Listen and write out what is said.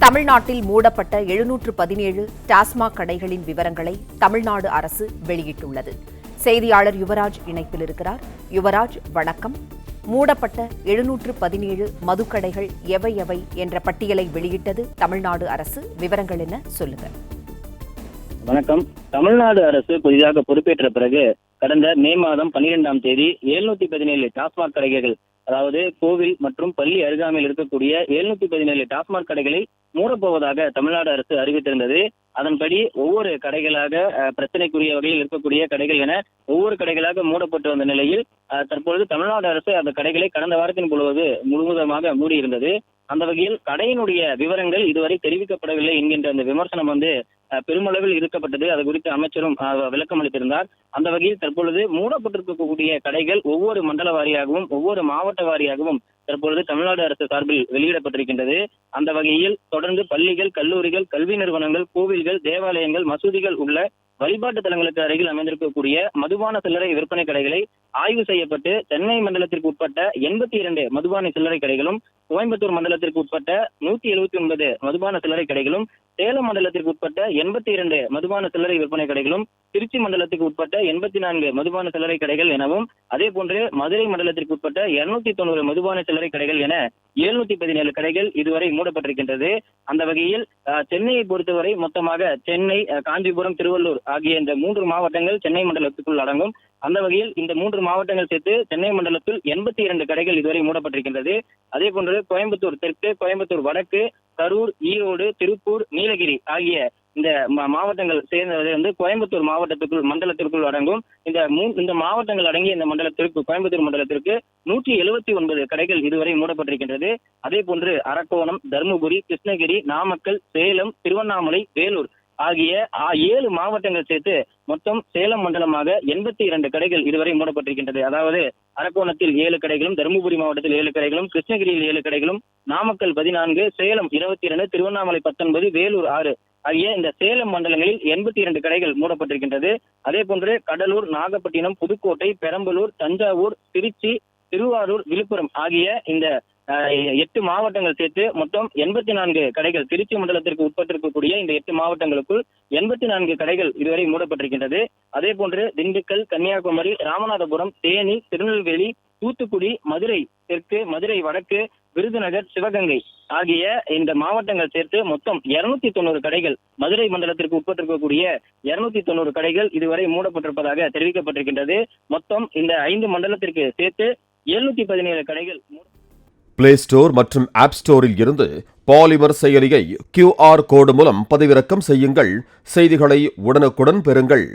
தமிழ்நாட்டில் மூடப்பட்ட 717 டாஸ்மாக் கடைகளின் விவரங்களை தமிழ்நாடு அரசு வெளியிட்டுள்ளது. செய்தியாளர் யுவராஜ் இணைப்பில் இருக்கிறார். யுவராஜ், வணக்கம். மூடப்பட்ட 717 மதுக்கடைகள் எவை எவை என்ற பட்டியலை வெளியிட்டது தமிழ்நாடு அரசு. விவரங்கள் என்ன, சொல்லுங்க. வணக்கம். தமிழ்நாடு அரசு புதிதாக பொறுப்பேற்ற பிறகு கடந்த மே மாதம் 12ஆம் தேதி 717 டாஸ்மாக் கடைகள், அதாவது கோவில் மற்றும் பள்ளி அருகாமையில் இருக்கக்கூடிய 717 டாஸ்மாக் கடைகளை மூடப்போவதாக தமிழ்நாடு அரசு அறிவித்திருந்தது. அதன்படி ஒவ்வொரு கடைகளாக பிரச்சனைக்குரிய வகையில் இருக்கக்கூடிய கடைகள் என ஒவ்வொரு கடைகளாக மூடப்பட்டு வந்த நிலையில் தற்பொழுது தமிழ்நாடு அரசு அந்த கடைகளை கடந்த வாரத்தின் முழுவதுமாக மூடியிருந்தது. அந்த வகையில் கடையினுடைய விவரங்கள் இதுவரை தெரிவிக்கப்படவில்லை என்கின்ற அந்த விமர்சனம் பெருமளவில் இருக்கப்பட்டது. அது குறித்து அமைச்சரும் விளக்கம் அளித்திருந்தார். அந்த வகையில் தற்பொழுது மூடப்பட்டிருக்கக்கூடிய கடைகள் ஒவ்வொரு மண்டல வாரியாகவும் ஒவ்வொரு மாவட்ட வாரியாகவும் தற்பொழுது தமிழ்நாடு அரசு சார்பில் வெளியிடப்பட்டிருக்கின்றது. அந்த வகையில் தொடர்ந்து பள்ளிகள், கல்லூரிகள், கல்வி நிறுவனங்கள், கோவில்கள், தேவாலயங்கள், மசூதிகள் உள்ள வழிபாட்டு தலங்களுக்கு அருகில் அமைந்திருக்கக்கூடிய மதுபான சில்லறை விற்பனை கடைகளை ஆய்வு செய்யப்பட்டு சென்னை மண்டலத்திற்கு உட்பட்ட 82 மதுபான சில்லறை கடைகளும், கோயம்புத்தூர் மண்டலத்திற்கு உட்பட்ட 179 மதுபான சில்லறை கடைகளும், சேலம் மண்டலத்திற்கு உட்பட்ட 82 மதுபான சில்லறை விற்பனை கடைகளும், திருச்சி மண்டலத்துக்கு உட்பட்ட 84 மதுபான சில்லறை கடைகள் எனவும், அதே போன்று மதுரை மண்டலத்திற்கு உட்பட்ட 290 மதுபான சில்லறை கடைகள் என 717 கடைகள் இதுவரை மூடப்பட்டிருக்கின்றது. அந்த வகையில் சென்னையை பொறுத்தவரை மொத்தமாக சென்னை, காஞ்சிபுரம், திருவள்ளூர் ஆகிய இந்த 3 மாவட்டங்கள் சென்னை மண்டலத்துக்குள் அடங்கும். அந்த வகையில் இந்த 3 மாவட்டங்கள் சேர்த்து சென்னை மண்டலத்தில் 82 கடைகள் இதுவரை மூடப்பட்டிருக்கின்றது. அதே போன்று கோயம்புத்தூர் தெற்கு, கோயம்புத்தூர் வடக்கு, கரூர், ஈரோடு, திருப்பூர், நீலகிரி ஆகிய இந்த மாவட்டங்கள் சேர்ந்தது கோயம்புத்தூர் மண்டலத்திற்குள் அடங்கும். இந்த மாவட்டங்கள் அடங்கிய இந்த மண்டலத்திற்கு, கோயம்புத்தூர் மண்டலத்திற்கு 179 கடைகள் இதுவரை மூடப்பட்டிருக்கின்றது. அதே போன்று அரக்கோணம், தருமபுரி, கிருஷ்ணகிரி, நாமக்கல், சேலம், திருவண்ணாமலை, வேலூர் ஆகிய 7 மாவட்டங்கள் சேர்த்து மொத்தம் சேலம் மண்டலமாக 82 கடைகள் இதுவரை மூடப்பட்டிருக்கின்றது. அதாவது அரக்கோணத்தில் 7 கடைகளும், தருமபுரி மாவட்டத்தில் 7 கடைகளும், கிருஷ்ணகிரியில் 7 கடைகளும், நாமக்கல் 14, சேலம் 22, திருவண்ணாமலை 19, வேலூர் 6 ஆகிய இந்த சேலம் மண்டலங்களில் 82 கடைகள் மூடப்பட்டிருக்கின்றது. அதே போன்று கடலூர், நாகப்பட்டினம், புதுக்கோட்டை, பெரம்பலூர், தஞ்சாவூர், திருச்சி, திருவாரூர், விழுப்புரம் ஆகிய இந்த 8 மாவட்டங்கள் சேர்த்து மொத்தம் 84 கடைகள், திருச்சி மண்டலத்திற்கு உட்பட்டிருக்கக்கூடிய இந்த 8 மாவட்டங்களுக்குள் 84 கடைகள் இதுவரை மூடப்பட்டிருக்கின்றது. அதே போன்று திண்டுக்கல், கன்னியாகுமரி, ராமநாதபுரம், தேனி, திருநெல்வேலி, தூத்துக்குடி, மதுரை தெற்கு, மதுரை வடக்கு, விருதுநகர், சிவகங்கை ஆகிய இந்த மாவட்டங்கள் சேர்த்து மொத்தம் 290 கடைகள், மதுரை மண்டலத்திற்கு உட்பட்டிருக்கக்கூடிய 290 கடைகள் இதுவரை மூடப்பட்டிருப்பதாக தெரிவிக்கப்பட்டிருக்கின்றது. மொத்தம் இந்த 5 மண்டலத்திற்கு சேர்த்து 717 கடைகள். பிளே ஸ்டோர் மற்றும் ஆப் ஸ்டோரில் இருந்து பாலிமர் செயலியை QR கோடு மூலம் பதிவிறக்கம் செய்யுங்கள். செய்திகளை உடனுக்குடன் பெறுங்கள்.